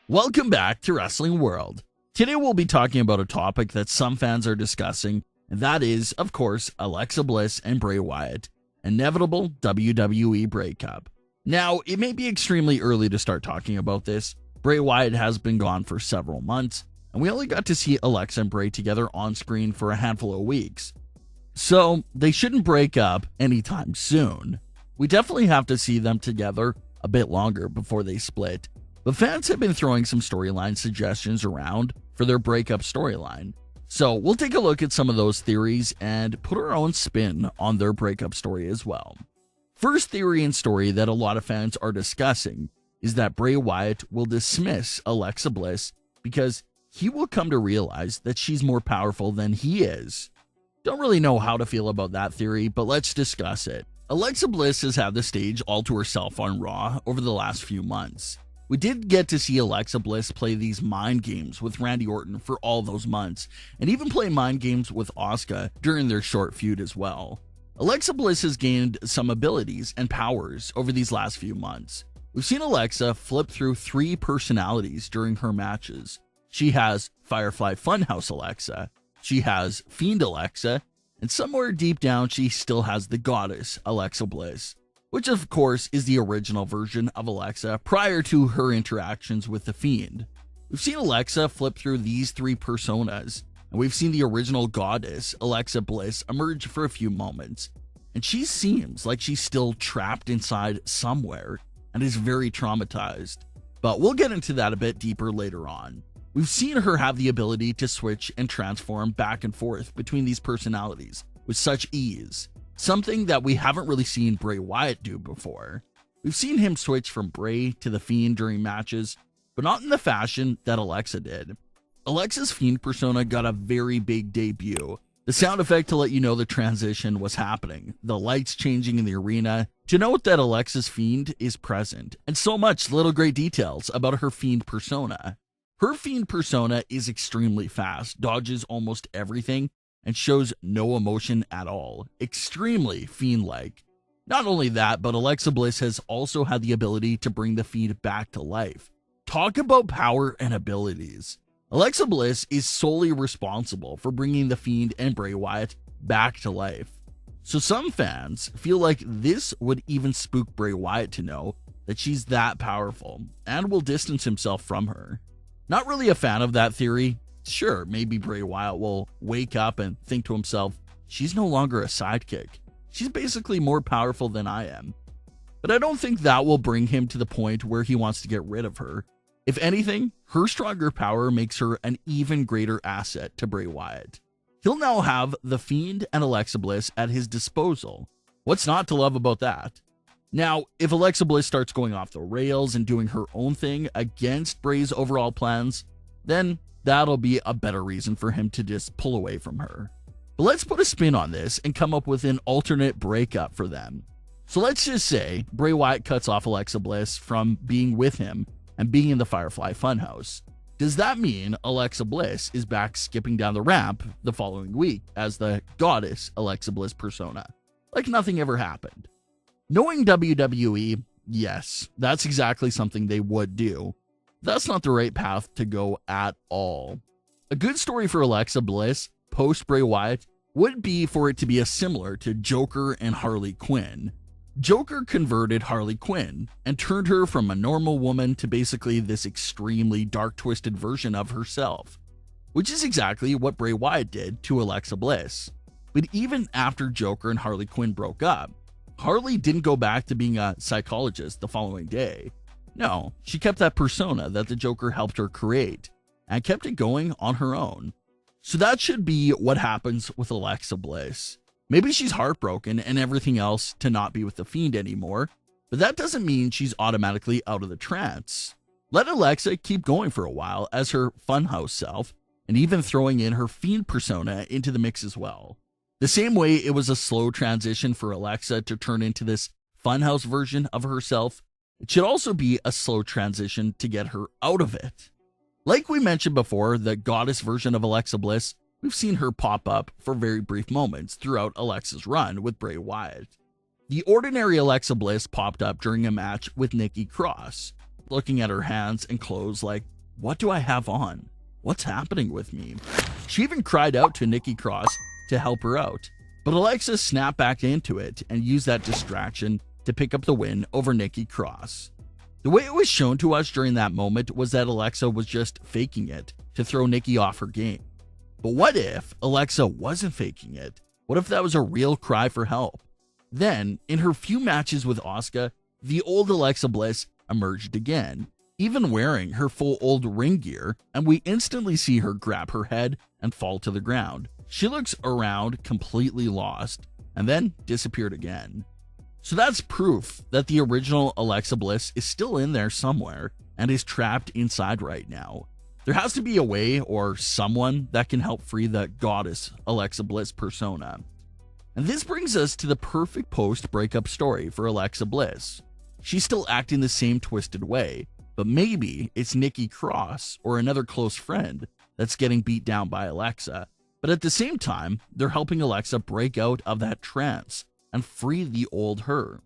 Welcome back to Wrestling World. Today we'll be talking about a topic that some fans are discussing, and that is, of course, Alexa Bliss and Bray Wyatt, inevitable WWE breakup. Now, it may be extremely early to start talking about this. Bray Wyatt has been gone for several months, and we only got to see Alexa and Bray together on screen for a handful of weeks. So, they shouldn't break up anytime soon. We definitely have to see them together a bit longer before they split. But fans have been throwing some storyline suggestions around for their breakup storyline. So we'll take a look at some of those theories and put our own spin on their breakup story as well. First theory and story that a lot of fans are discussing is that Bray Wyatt will dismiss Alexa Bliss because he will come to realize that she's more powerful than he is. Don't really know how to feel about that theory, but let's discuss it. Alexa Bliss has had the stage all to herself on Raw over the last few months. We did get to see Alexa Bliss play these mind games with Randy Orton for all those months, and even play mind games with Asuka during their short feud as well. Alexa Bliss has gained some abilities and powers over these last few months. We've seen Alexa flip through 3 personalities during her matches. She has Firefly Funhouse Alexa, she has Fiend Alexa, and somewhere deep down she still has the goddess Alexa Bliss, which of course is the original version of Alexa prior to her interactions with the Fiend. We've seen Alexa flip through these 3 personas, and we've seen the original goddess, Alexa Bliss, emerge for a few moments, and she seems like she's still trapped inside somewhere and is very traumatized. But we'll get into that a bit deeper later on. We've seen her have the ability to switch and transform back and forth between these personalities with such ease, something that we haven't really seen Bray Wyatt do before. We've seen him switch from Bray to the Fiend during matches, but not in the fashion that Alexa did. Alexa's Fiend persona got a very big debut. The sound effect to let you know the transition was happening, the lights changing in the arena, to note that Alexa's Fiend is present, and so much little great details about her Fiend persona. Her Fiend persona is extremely fast, dodges almost everything, and shows no emotion at all. Extremely Fiend-like. Not only that, but Alexa Bliss has also had the ability to bring the Fiend back to life. Talk about power and abilities. Alexa Bliss is solely responsible for bringing the Fiend and Bray Wyatt back to life. So some fans feel like this would even spook Bray Wyatt to know that she's that powerful, and will distance himself from her. Not really a fan of that theory. Sure, maybe Bray Wyatt will wake up and think to himself, she's no longer a sidekick. She's basically more powerful than I am. But I don't think that will bring him to the point where he wants to get rid of her. If anything, her stronger power makes her an even greater asset to Bray Wyatt. He'll now have the Fiend and Alexa Bliss at his disposal. What's not to love about that? Now, if Alexa Bliss starts going off the rails and doing her own thing against Bray's overall plans, then that'll be a better reason for him to just pull away from her. But let's put a spin on this and come up with an alternate breakup for them. So let's just say Bray Wyatt cuts off Alexa Bliss from being with him and being in the Firefly Funhouse. Does that mean Alexa Bliss is back skipping down the ramp the following week as the goddess Alexa Bliss persona, like nothing ever happened? Knowing WWE, yes, that's exactly something they would do. That's not the right path to go at all. A good story for Alexa Bliss post Bray Wyatt would be for it to be similar to Joker and Harley Quinn. Joker converted Harley Quinn and turned her from a normal woman to basically this extremely dark twisted version of herself, which is exactly what Bray Wyatt did to Alexa Bliss. But even after Joker and Harley Quinn broke up, Harley didn't go back to being a psychologist the following day. No, she kept that persona that the Joker helped her create, and kept it going on her own. So that should be what happens with Alexa Bliss. Maybe she's heartbroken and everything else to not be with the Fiend anymore, but that doesn't mean she's automatically out of the trance. Let Alexa keep going for a while as her Funhouse self, and even throwing in her Fiend persona into the mix as well. The same way it was a slow transition for Alexa to turn into this Funhouse version of herself, it should also be a slow transition to get her out of it. Like we mentioned before, the goddess version of Alexa Bliss, we've seen her pop up for very brief moments throughout Alexa's run with Bray Wyatt. The ordinary Alexa Bliss popped up during a match with Nikki Cross, looking at her hands and clothes like What do I have on? What's happening with me? She even cried out to Nikki Cross to help her out, but Alexa snapped back into it and used that distraction to pick up the win over Nikki Cross. The way it was shown to us during that moment was that Alexa was just faking it to throw Nikki off her game. But what if Alexa wasn't faking it? What if that was a real cry for help? Then, in her few matches with Asuka, the old Alexa Bliss emerged again, even wearing her full old ring gear, and we instantly see her grab her head and fall to the ground. She looks around completely lost, and then disappeared again. So that's proof that the original Alexa Bliss is still in there somewhere and is trapped inside right now. There has to be a way or someone that can help free the goddess Alexa Bliss persona. And this brings us to the perfect post-breakup story for Alexa Bliss. She's still acting the same twisted way, but maybe it's Nikki Cross or another close friend that's getting beat down by Alexa. But at the same time, they're helping Alexa break out of that trance and free the old her.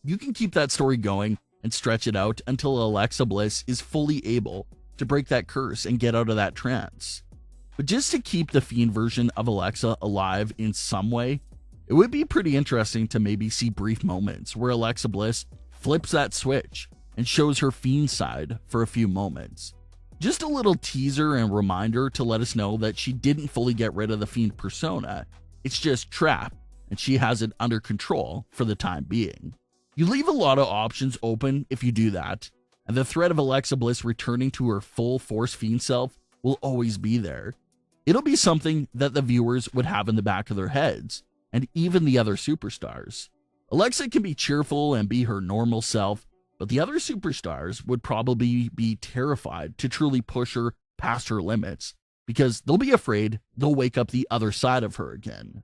You can keep that story going and stretch it out until Alexa Bliss is fully able to break that curse and get out of that trance. But just to keep the Fiend version of Alexa alive in some way, it would be pretty interesting to maybe see brief moments where Alexa Bliss flips that switch and shows her Fiend side for a few moments. Just a little teaser and reminder to let us know that she didn't fully get rid of the Fiend persona. It's just trapped, and she has it under control for the time being. You leave a lot of options open if you do that, and the threat of Alexa Bliss returning to her full force Fiend self will always be there. It'll be something that the viewers would have in the back of their heads, and even the other superstars. Alexa can be cheerful and be her normal self, but the other superstars would probably be terrified to truly push her past her limits, because they'll be afraid they'll wake up the other side of her again.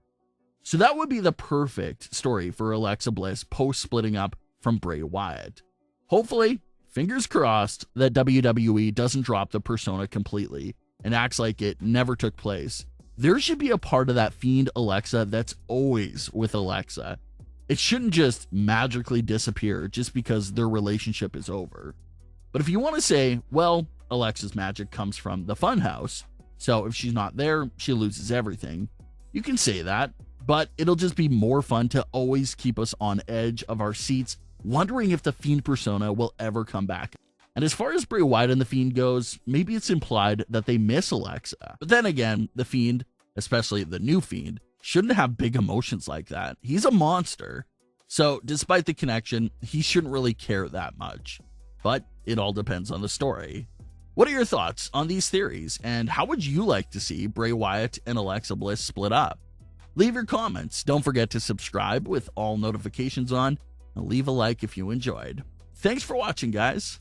So that would be the perfect story for Alexa Bliss post-splitting up from Bray Wyatt. Hopefully, fingers crossed, that WWE doesn't drop the persona completely and acts like it never took place. There should be a part of that Fiend Alexa that's always with Alexa. It shouldn't just magically disappear just because their relationship is over. But if you want to say, well, Alexa's magic comes from the Funhouse, so if she's not there, she loses everything, you can say that. But it'll just be more fun to always keep us on edge of our seats, wondering if the Fiend persona will ever come back. And as far as Bray Wyatt and the Fiend goes, maybe it's implied that they miss Alexa. But then again, the Fiend, especially the new Fiend, shouldn't have big emotions like that. He's a monster. So despite the connection, he shouldn't really care that much. But it all depends on the story. What are your thoughts on these theories? And how would you like to see Bray Wyatt and Alexa Bliss split up? Leave your comments. Don't forget to subscribe with all notifications on, and leave a like if you enjoyed. Thanks for watching, guys.